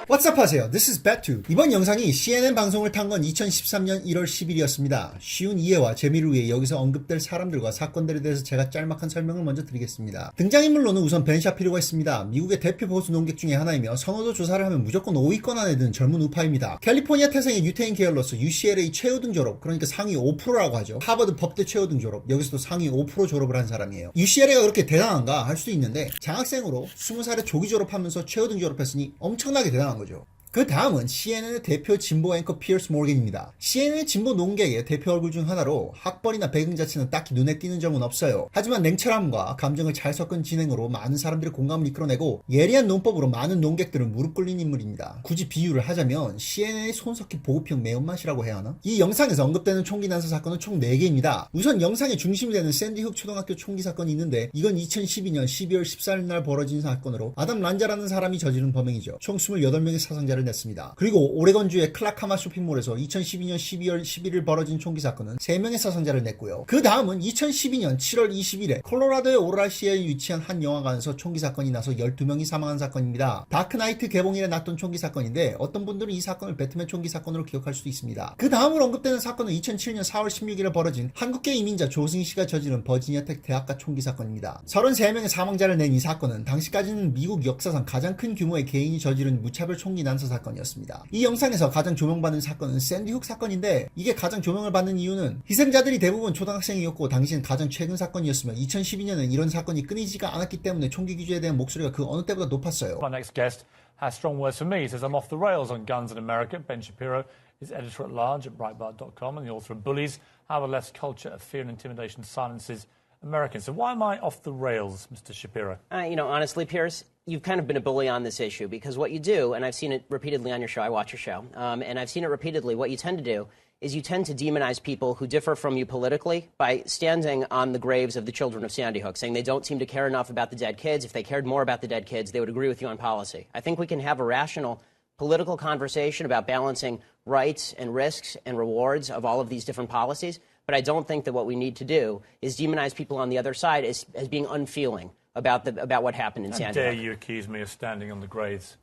What's up 하세요. This is Batu. 이번 영상이 CNN 방송을 탄 건 2013년 1월 10일이었습니다. 쉬운 이해와 재미를 위해 여기서 언급될 사람들과 사건들에 대해서 제가 짤막한 설명을 먼저 드리겠습니다. 등장인물로는 우선 벤 샤피로가 있습니다. 미국의 대표 보수 농객 중에 하나이며 선호도 조사를 하면 무조건 5위권 안에 드는 젊은 우파입니다. 캘리포니아 태생의 유태인 계열로서 UCLA 최우등 졸업, 그러니까 상위 5%라고 하죠. 하버드 법대 최우등 졸업, 여기서도 상위 5% 졸업을 한 사람이에요. UCLA가 그렇게 대단한가 할 수도 있는데 장학생으로 20살에 조기 졸업하면서 최우등 졸업했으니 엄청나게 대단한 거죠. 그 다음은 CNN의 대표 진보 앵커 피어스 모건입니다. CNN의 진보 농객의 대표 얼굴 중 하나로 학벌이나 배경 자체는 딱히 눈에 띄는 점은 없어요. 하지만 냉철함과 감정을 잘 섞은 진행으로 많은 사람들의 공감을 이끌어내고 예리한 논법으로 많은 농객들은 무릎 꿇린 인물입니다. 굳이 비유를 하자면 CNN의 손석희 보급형 매운맛이라고 해야 하나? 이 영상에서 언급되는 총기 난사 사건은 총 4개입니다. 우선 영상의 중심이 되는 샌디 훅 초등학교 총기 사건이 있는데 이건 2012년 12월 14일 날 벌어진 사건으로 아담 란자라는 사람이 저지른 범행이죠. 총 28명의 사상자를 냈습니다. 그리고 오레곤주의 클라카마 쇼핑몰에서 2012년 12월 11일 벌어진 총기 사건은 3명의 사상자를 냈고요. 그 다음은 2012년 7월 20일에 콜로라도의 오랄시에 위치한 한 영화관에서 총기 사건이 나서 12명이 사망한 사건입니다. 다크나이트 개봉일에 났던 총기 사건인데 어떤 분들은 이 사건을 배트맨 총기 사건으로 기억할 수도 있습니다. 그 다음으로 언급되는 사건은 2007년 4월 16일에 벌어진 한국계 이민자 조승희 씨가 저지른 버지니아텍 대학가 총기 사건입니다. 33명의 사망자를 낸 이 사건은 당시까지는 미국 역사상 가장 큰 규모의 개인이 저지른 무차별 총기 난사 사건이었습니다. 이 영상에서 가장 조명받는 사건은 샌디 훅 사건인데 이게 가장 조명을 받는 이유는 희생자들이 대부분 초등학생이었고 당시엔 가장 최근 사건이었으며 2012년엔 이런 사건이 끊이지가 않았기 때문에 총기 규제에 대한 목소리가 그 어느 때보다 높았어요. My next guest has strong words for me. He says I'm off the rails on guns in America. Ben Shapiro is editor-at-large at Breitbart.com and the author of Bullies, How the Left's Culture of Fear and Intimidation Silences Americans. So why am I off the rails, Mr. Shapiro? Honestly, Piers, you've kind of been a bully on this issue because what you do, and I've seen it repeatedly on your show, I watch your show, and I've seen it repeatedly, what you tend to do is you tend to demonize people who differ from you politically by standing on the graves of the children of Sandy Hook, saying they don't seem to care enough about the dead kids. If they cared more about the dead kids, they would agree with you on policy. I think we can have a rational political conversation about balancing rights and risks and rewards of all of these different policies, but I don't think that what we need to do is demonize people on the other side as being unfeeling about what happened in Sandy Hook. How dare you accuse me of standing on the graves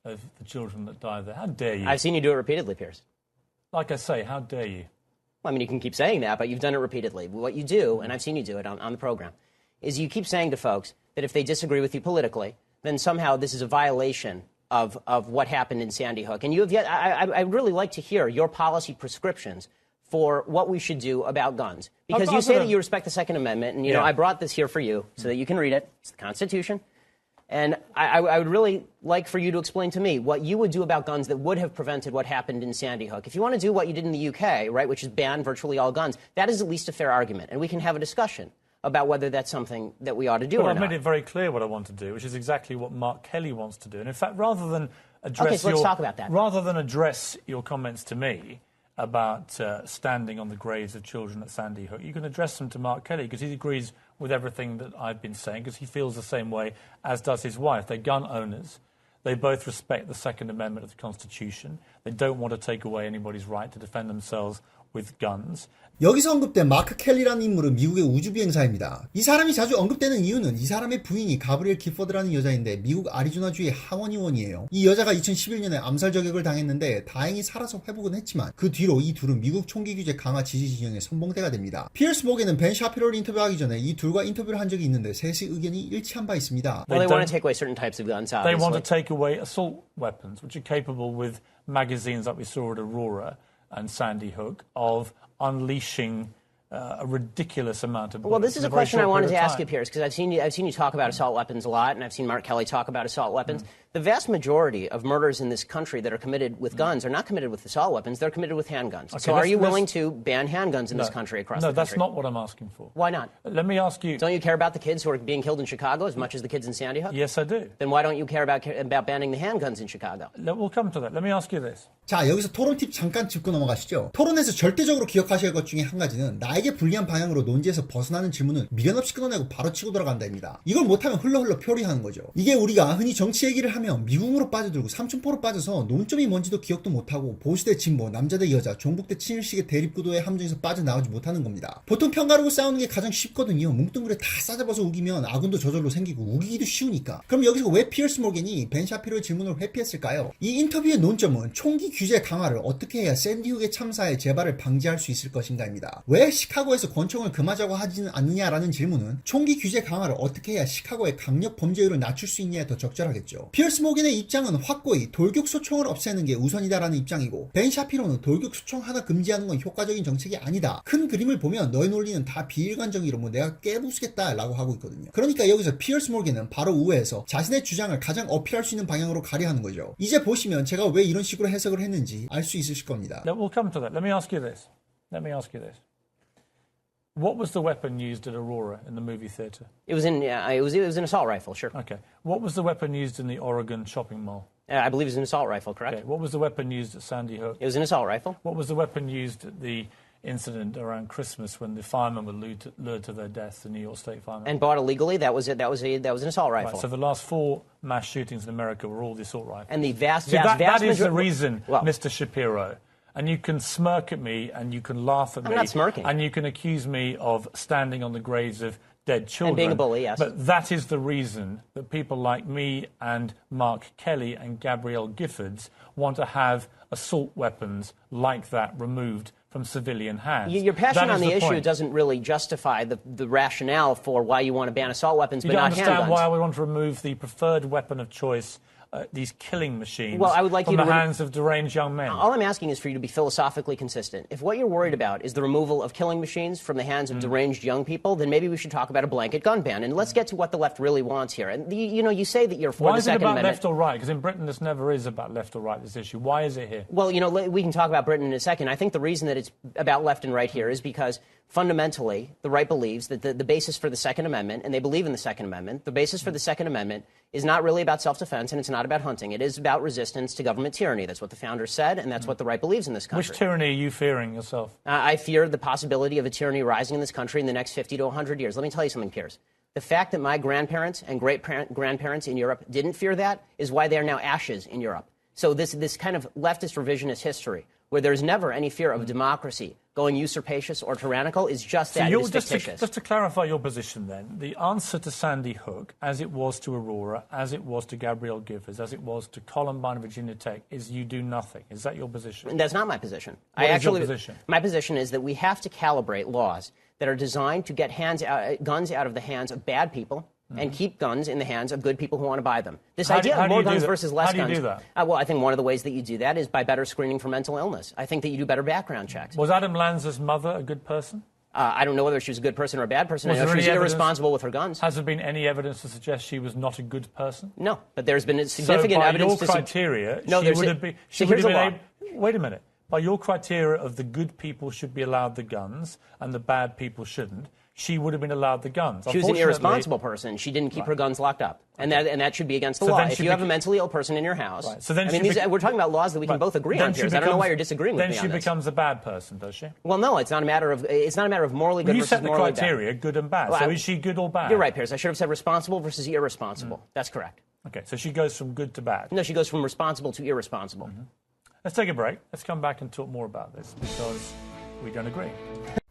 of the children that died there? How dare you? I've seen you do it repeatedly, Piers. Like I say, how dare you? Well, I mean, you can keep saying that, but you've done it repeatedly. What you do, and I've seen you do it on the program, is you keep saying to folks that if they disagree with you politically, then somehow this is a violation of what happened in Sandy Hook. And you have yet, I'd really like to hear your policy prescriptions for what we should do about guns. Because you say that you respect the Second Amendment, and, I brought this here for you so that you can read it. It's the Constitution. And I would really like for you to explain to me what you would do about guns that would have prevented what happened in Sandy Hook. If you want to do what you did in the UK, right, which is ban virtually all guns, that is at least a fair argument. And we can have a discussion about whether that's something that we ought to do or not. I've made it very clear what I want to do, which is exactly what Mark Kelly wants to do. And in fact, rather than address let's talk about that. Rather than address your comments to me about standing on the graves of children at Sandy Hook, you can address them to Mark Kelly because he agrees with everything that I've been saying because he feels the same way as does his wife. They're gun owners. They both respect the Second Amendment of the Constitution. They don't want to take away anybody's right to defend themselves with guns. 여기서 언급된 마크 켈리라는 인물은 미국의 우주비행사입니다. 이 사람이 자주 언급되는 이유는 이 사람의 부인이 가브리엘 기포드라는 여자인데 미국 아리조나주의 하원 의원이에요. 이 여자가 2011년에 암살 저격을 당했는데 다행히 살아서 회복은 했지만 그 뒤로 이 둘은 미국 총기 규제 강화 지지 진영의 선봉대가 됩니다. 피어스 모겐은 벤 샤피로를 인터뷰하기 전에 이 둘과 인터뷰를 한 적이 있는데 셋의 의견이 일치한 바 있습니다. Well, they want to take away certain types of guns, obviously. They want to take away assault weapons, which are capable with magazines like we saw at Aurora and Sandy Hook of unleashing a ridiculous amount of bullets. Well, this is in a a very question I short wanted period to of ask you, time. Piers, because I've seen you talk about assault weapons a lot, and I've seen Mark Kelly talk about assault weapons. The vast majority of murders in this country that are committed with guns are not committed with assault weapons, they're committed with handguns. Okay, so are you willing to ban handguns in this country across the country? No, that's country? not what I'm asking for. Why not? Let me ask you. Don't you care about the kids who are being killed in Chicago as much as the kids in Sandy Hook? Yes, I do. Then why don't you care about banning the handguns in Chicago? We'll come to that. Let me ask you this. 자, 여기서 토론 팁 잠깐 짚고 넘어가시죠. 토론에서 절대적으로 기억하셔야 할 것 중에 한 가지는 나이 나에게 불리한 방향으로 논지에서 벗어나는 질문은 미련 없이 끊어내고 바로 치고 들어간다입니다. 이걸 못하면 흘러 표리하는 거죠. 이게 우리가 흔히 정치 얘기를 하면 미궁으로 빠져들고 삼촌포로 빠져서 논점이 뭔지도 기억도 못하고 보수 대 진보, 남자 대 여자, 종북 대 친일식의 대립구도의 함정에서 빠져나오지 못하는 겁니다. 보통 편가르고 싸우는 게 가장 쉽거든요. 뭉뚱그려 다 싸잡아서 우기면 아군도 저절로 생기고 우기기도 쉬우니까. 그럼 여기서 왜 피어스 모겐이 벤 샤피로의 질문을 회피했을까요? 이 인터뷰의 논점은 총기 규제 강화를 어떻게 해야 샌디 훅의 참사의 재발을 방지할 수 있을 것인가입니다. 왜 시카고에서 권총을 금하자고 하지는 않느냐라는 질문은 총기 규제 강화를 어떻게 해야 시카고의 강력 범죄율을 낮출 수 있냐에 더 적절하겠죠. 피어스 모겐의 입장은 확고히 돌격 소총을 없애는 게 우선이다라는 입장이고, 벤 샤피로는 돌격 소총 하나 금지하는 건 효과적인 정책이 아니다. 큰 그림을 보면 너의 논리는 다 비일관적이로 뭐 내가 깨부수겠다 라고 하고 있거든요. 그러니까 여기서 피어스 모겐은 바로 우회해서 자신의 주장을 가장 어필할 수 있는 방향으로 가려하는 거죠. 이제 보시면 제가 왜 이런 식으로 해석을 했는지 알 수 있으실 겁니다. We'll come to that. Let me ask you this. What was the weapon used at Aurora in the movie theater? It was an assault rifle, sure. Okay. What was the weapon used in the Oregon shopping mall? I believe it was an assault rifle, correct? Okay. What was the weapon used at Sandy Hook? It was an assault rifle. What was the weapon used at the incident around Christmas when the firemen were lured to their deaths, the New York State firemen? And bought illegally. That was an assault rifle. Right, so the last 4 mass shootings in America were all the assault rifles. And the vast that is the majority. reason, Well, Mr. Shapiro. And you can smirk at me, and you can laugh at me. I'm not smirking. And you can accuse me of standing on the graves of dead children. And being a bully, yes. But that is the reason that people like me and Mark Kelly and Gabrielle Giffords want to have assault weapons like that removed from civilian hands. Your passion That on is the issue point. doesn't really justify the rationale for why you want to ban assault weapons, You but don't not understand handguns. why we want to remove the preferred weapon of choice, these killing machines, Well, I would like from you to the hands of deranged young men. All I'm asking is for you to be philosophically consistent. If what you're worried about is the removal of killing machines from the hands of deranged young people, then maybe we should talk about a blanket gun ban. And let's get to what the left really wants here. And you say that you're for Why the is it Second about Amendment. left or right? Because in Britain, this never is about left or right, this issue. Why is it here? Well, we can talk about Britain in a second. I think the reason that it's about left and right here is because fundamentally the right believes that the basis for the Second Amendment, and they believe in the Second Amendment, the basis for the Second Amendment is not really about self-defense and it's not about hunting. It is about resistance to government tyranny. That's what the founders said, and that's what the right believes in this country. Which tyranny are you fearing yourself? I fear the possibility of a tyranny rising in this country in the next 50 to 100 years. Let me tell you something, Piers. The fact that my grandparents and great-grandparents in Europe didn't fear that is why they are now ashes in Europe. So this kind of leftist revisionist history, where there's never any fear of democracy going usurpacious or tyrannical, is just that. It is fictitious. Just to clarify your position then, the answer to Sandy Hook, as it was to Aurora, as it was to Gabrielle Giffords, as it was to Columbine and Virginia Tech, is you do nothing. Is that your position? That's not my position. What is your position? My position is that we have to calibrate laws that are designed to get guns out of the hands of bad people and keep guns in the hands of good people who want to buy them. This idea of more guns versus less guns. How do you do that? Well, I think one of the ways that you do that is by better screening for mental illness. I think that you do better background checks. Was Adam Lanza's mother a good person? I don't know whether she was a good person or a bad person. I know there she was any evidence- irresponsible with her guns. Has there been any evidence to suggest she was not a good person? No, but there's been So significant by evidence your to criteria, No, she there's would a- have been. so She would here's have the been able, wait a minute. By your criteria of the good people should be allowed the guns and the bad people shouldn't, she would have been allowed the guns. She was an Unfortunately- irresponsible person. She didn't keep her guns locked up, and that should be against the So law. then If she you have a beca- mentally ill person in your house, Right. So then I mean, she we're talking about laws that we can Right. both agree Then on. she Piers. I don't know becomes- why you're disagreeing with me Then on she this. becomes a bad person, does she? Well, no, it's not a matter of morally good You versus set the morally criteria, good and bad. Well, So is she good or bad? You're right, Piers. I should have said responsible versus irresponsible. That's correct. Okay, so she goes from good to bad. No, she goes from responsible to irresponsible. Let's take a break. Let's come back and talk more about this because we don't agree.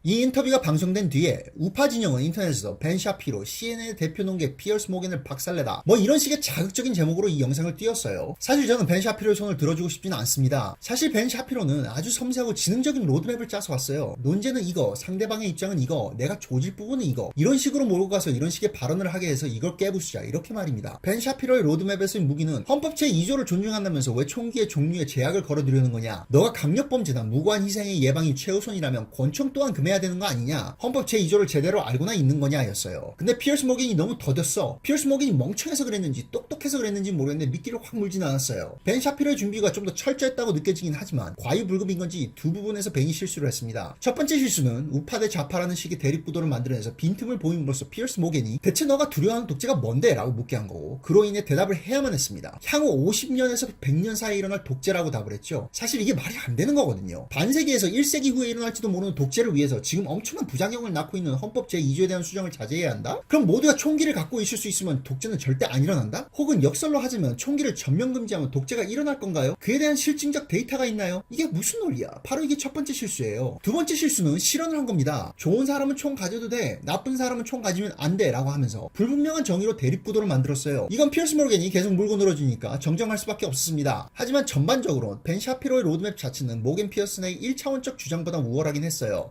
이 인터뷰가 방송된 뒤에 우파 진영은 인터넷에서 벤 샤피로, CNN의 대표 농객 피어스 모겐을 박살내다 뭐 이런 식의 자극적인 제목으로 이 영상을 띄웠어요. 사실 저는 벤 샤피로의 손을 들어주고 싶지는 않습니다. 사실 벤 샤피로는 아주 섬세하고 지능적인 로드맵을 짜서 왔어요. 논제는 이거, 상대방의 입장은 이거, 내가 조질 부분은 이거, 이런 식으로 몰고 가서 이런 식의 발언을 하게 해서 이걸 깨부수자, 이렇게 말입니다. 벤 샤피로의 로드맵에서의 무기는 헌법 제2조를 존중한다면서 왜 총기의 종류에 제약을 걸어두려는 거냐, 너가 강력범죄나 무고한 희생의 예방이 최우선이라면 권총 또한 금해야 되는 거 아니냐, 헌법 제2조를 제대로 알고나 있는 거냐 였어요. 근데 피어스 모겐이 너무 더뎠어. 피어스 모겐이 멍청해서 그랬는지 똑똑해서 그랬는지 모르겠는데 미끼를 확 물진 않았어요. 벤 샤피로의 준비가 좀 더 철저했다고 느껴지긴 하지만 과유불급인 건지 두 부분에서 벤이 실수를 했습니다. 첫 번째 실수는 우파 대 좌파라는 식의 대립구도를 만들어내서 빈틈을 보임으로써 피어스 모겐이 대체 너가 두려워하는 독재가 뭔데? 라고 묻게 한 거고, 그로 인해 대답을 해야만 했습니다. 향후 50년에서 100년 사이에 일어날 독재라고 답을 했죠. 사실 이게 말이 안 되는 거거든요. 반세기에서 1세기 후에 일어날지도 모르는 독재를 위해서 하면서 지금 엄청난 부작용을 낳고 있는 헌법 제2조에 대한 수정을 자제해야 한다? 그럼 모두가 총기를 갖고 있을 수 있으면 독재는 절대 안 일어난다? 혹은 역설로 하자면 총기를 전면 금지하면 독재가 일어날 건가요? 그에 대한 실증적 데이터가 있나요? 이게 무슨 논리야? 바로 이게 첫 번째 실수예요. 두 번째 실수는 실언을 한 겁니다. 좋은 사람은 총 가져도 돼, 나쁜 사람은 총 가지면 안 돼 라고 하면서 불분명한 정의로 대립구도를 만들었어요. 이건 피어스 모르겐이 계속 물고 늘어주니까 정정할 수밖에 없었습니다. 하지만 전반적으로 벤 샤피로의 로드맵 자체는 모겐 피어슨의 1차원적 주장보다 우월하긴 했어요.